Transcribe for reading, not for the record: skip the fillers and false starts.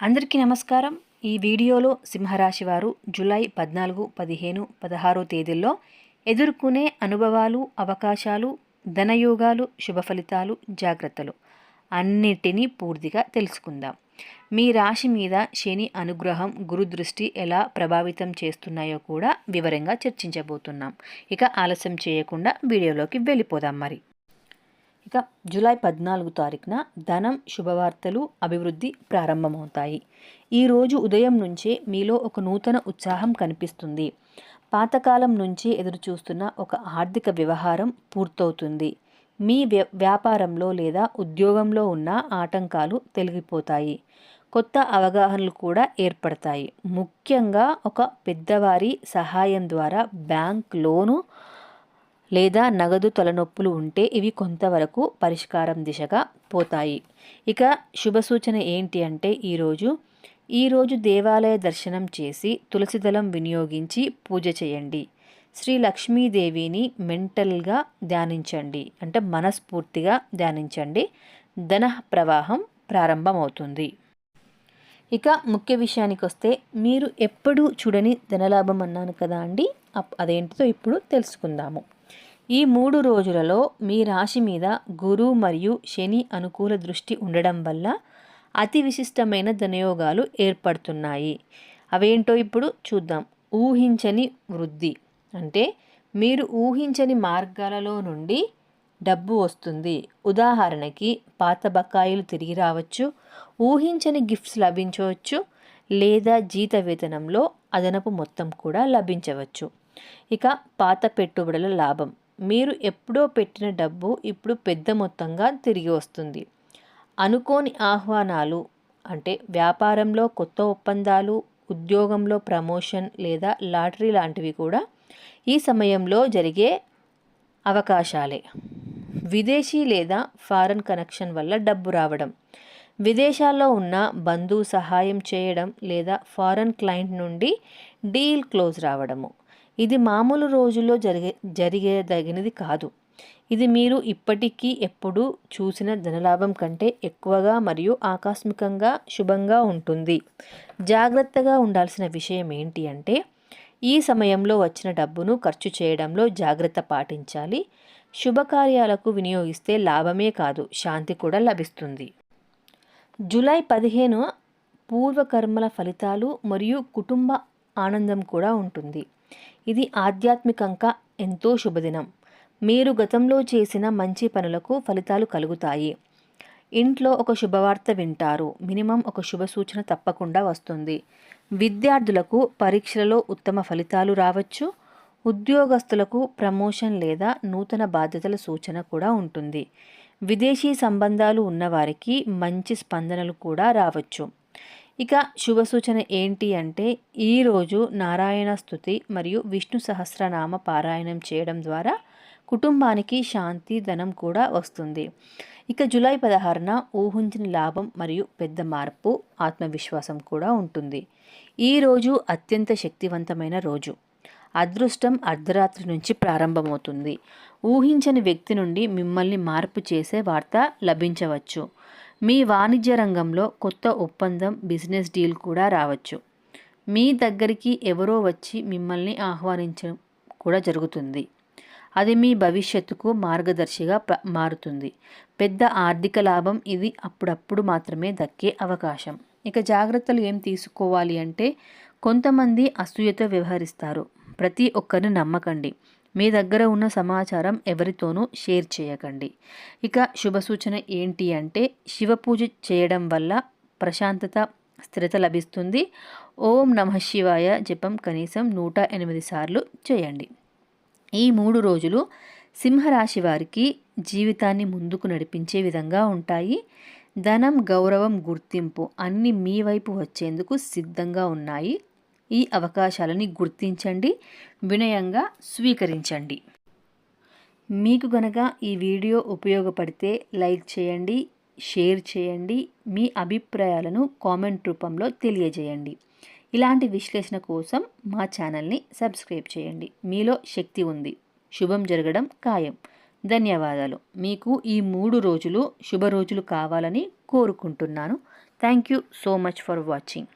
అందరికీ నమస్కారం. ఈ వీడియోలో సింహరాశి వారు జూలై 14, 15, 16 తేదీల్లో ఎదుర్కొనే అనుభవాలు, అవకాశాలు, ధనయోగాలు, శుభ ఫలితాలు, జాగ్రత్తలు అన్నిటినీ పూర్తిగా తెలుసుకుందాం. మీ రాశి మీద శని అనుగ్రహం, గురు దృష్టి ఎలా ప్రభావితం చేస్తున్నాయో కూడా వివరంగా చర్చించబోతున్నాం. ఇక ఆలస్యం చేయకుండా వీడియోలోకి వెళ్ళిపోదాం. ఇక జూలై 14 తారీఖున ధనం, శుభవార్తలు, అభివృద్ధి ప్రారంభమవుతాయి. ఈరోజు ఉదయం నుంచే మీలో ఒక నూతన ఉత్సాహం కనిపిస్తుంది. పాతకాలం నుంచి ఎదురుచూస్తున్న ఒక ఆర్థిక వ్యవహారం పూర్తవుతుంది. మీ వ్యాపారంలో లేదా ఉద్యోగంలో ఉన్న ఆటంకాలు తొలగిపోతాయి. కొత్త అవగాహనలు కూడా ఏర్పడతాయి. ముఖ్యంగా ఒక పెద్దవారి సహాయం ద్వారా బ్యాంక్ లోను లేదా నగదు తలనొప్పులు ఉంటే ఇవి కొంతవరకు పరిష్కారం దిశగా పోతాయి. ఇక శుభ సూచన ఏంటి అంటే ఈరోజు దేవాలయ దర్శనం చేసి తులసి దళం వినియోగించి పూజ చేయండి. శ్రీ లక్ష్మీదేవిని మెంటల్గా ధ్యానించండి, అంటే మనస్ఫూర్తిగా ధ్యానించండి. ధన ప్రవాహం ప్రారంభమవుతుంది. ఇక ముఖ్య విషయానికి వస్తే, మీరు ఎప్పుడు చూడని ధనలాభం అన్నాను కదా అండి, అదేంటిదో ఇప్పుడు తెలుసుకుందాము. ఈ 3 రోజులలో మీ రాశి మీద గురు మరియు శని అనుకూల దృష్టి ఉండడం వల్ల అతి విశిష్టమైన ధనయోగాలు ఏర్పడుతున్నాయి. అవేంటో ఇప్పుడు చూద్దాం. ఊహించని వృద్ధి అంటే మీరు ఊహించని మార్గాలలో నుండి డబ్బు వస్తుంది. ఉదాహరణకి పాత బకాయిలు తిరిగి రావచ్చు, ఊహించని గిఫ్ట్స్ లభించవచ్చు, లేదా జీత వేతనంలో అదనపు మొత్తం కూడా లభించవచ్చు. ఇక పాత పెట్టుబడుల లాభం, మీరు ఎప్పుడో పెట్టిన డబ్బు ఇప్పుడు పెద్ద మొత్తంగా తిరిగి వస్తుంది. అనుకోని ఆహ్వానాలు అంటే వ్యాపారంలో కొత్త ఒప్పందాలు, ఉద్యోగంలో ప్రమోషన్ లేదా లాటరీ లాంటివి కూడా ఈ సమయంలో జరిగే అవకాశాలే. విదేశీ లేదా ఫారెన్ కనెక్షన్ వల్ల డబ్బు రావడం, విదేశాల్లో ఉన్న బంధువు సహాయం చేయడం లేదా ఫారెన్ క్లయింట్ నుండి డీల్ క్లోజ్ రావడము. ఇది మామూలు రోజుల్లో జరిగేదగినది కాదు. ఇది మీరు ఇప్పటికీ ఎప్పుడు చూసిన ధనలాభం కంటే ఎక్కువగా మరియు ఆకస్మికంగా శుభంగా ఉంటుంది. జాగ్రత్తగా ఉండాల్సిన విషయం ఏంటి అంటే, ఈ సమయంలో వచ్చిన డబ్బును ఖర్చు చేయడంలో జాగ్రత్త పాటించాలి. శుభకార్యాలకు వినియోగిస్తే లాభమే కాదు, శాంతి కూడా లభిస్తుంది. జూలై 15 పూర్వకర్మల ఫలితాలు మరియు కుటుంబ ఆనందం కూడా ఉంటుంది. ఇది ఆధ్యాత్మికంగా ఎంతో శుభదినం. మీరు గతంలో చేసిన మంచి పనులకు ఫలితాలు కలుగుతాయి. ఇంట్లో ఒక శుభవార్త వింటారు. మినిమం ఒక శుభ సూచన తప్పకుండా వస్తుంది. విద్యార్థులకు పరీక్షలలో ఉత్తమ ఫలితాలు రావచ్చు. ఉద్యోగస్తులకు ప్రమోషన్ లేదా నూతన బాధ్యతల సూచన కూడా ఉంటుంది. విదేశీ సంబంధాలు ఉన్నవారికి మంచి స్పందనలు కూడా రావచ్చు. ఇక శుభ సూచన ఏంటి అంటే, ఈరోజు నారాయణ స్తుతి మరియు విష్ణు సహస్రనామ పారాయణం చేయడం ద్వారా కుటుంబానికి శాంతి, ధనం కూడా వస్తుంది. ఇక జూలై 16న ఊహించని లాభం మరియు పెద్ద మార్పు, ఆత్మవిశ్వాసం కూడా ఉంటుంది. ఈరోజు అత్యంత శక్తివంతమైన రోజు. అదృష్టం అర్ధరాత్రి నుంచి ప్రారంభమవుతుంది. ఊహించని వ్యక్తి నుండి మిమ్మల్ని మార్పు చేసే వార్త లభించవచ్చు. మీ వాణిజ్య రంగంలో కొత్త ఒప్పందం, బిజినెస్ డీల్ కూడా రావచ్చు. మీ దగ్గరికి ఎవరో వచ్చి మిమ్మల్ని ఆహ్వానించడం కూడా జరుగుతుంది. అది మీ భవిష్యత్తుకు మార్గదర్శిగా మారుతుంది. పెద్ద ఆర్థిక లాభం ఇది అప్పుడప్పుడు మాత్రమే దక్కే అవకాశం. ఇక జాగ్రత్తలు ఏం తీసుకోవాలి అంటే, కొంతమంది అసూయతో వ్యవహరిస్తారు. ప్రతి ఒక్కరిని నమ్మకండి. మీ దగ్గర ఉన్న సమాచారం ఎవరితోనూ షేర్ చేయకండి. ఇక శుభ సూచన ఏంటి అంటే, శివ పూజ చేయడం వల్ల ప్రశాంతత, స్థిరత లభిస్తుంది. ఓం నమః శివాయ జపం కనీసం 108 సార్లు చేయండి. ఈ 3 రోజులు సింహరాశి వారికి జీవితాన్ని ముందుకు నడిపించే విధంగా ఉంటాయి. ధనం, గౌరవం, గుర్తింపు అన్నీ మీ వైపు వచ్చేందుకు సిద్ధంగా ఉన్నాయి. ఈ అవకాశాలని గుర్తించండి, వినయంగా స్వీకరించండి. మీకు గనక ఈ వీడియో ఉపయోగపడితే లైక్ చేయండి, షేర్ చేయండి. మీ అభిప్రాయాలను కామెంట్ రూపంలో తెలియజేయండి. ఇలాంటి విశ్లేషణ కోసం మా ఛానల్ని సబ్స్క్రైబ్ చేయండి. మీలో శక్తి ఉంది, శుభం జరగడం ఖాయం. ధన్యవాదాలు. మీకు ఈ 3 రోజులు శుభ రోజులు కావాలని కోరుకుంటున్నాను. Thank you so much for watching.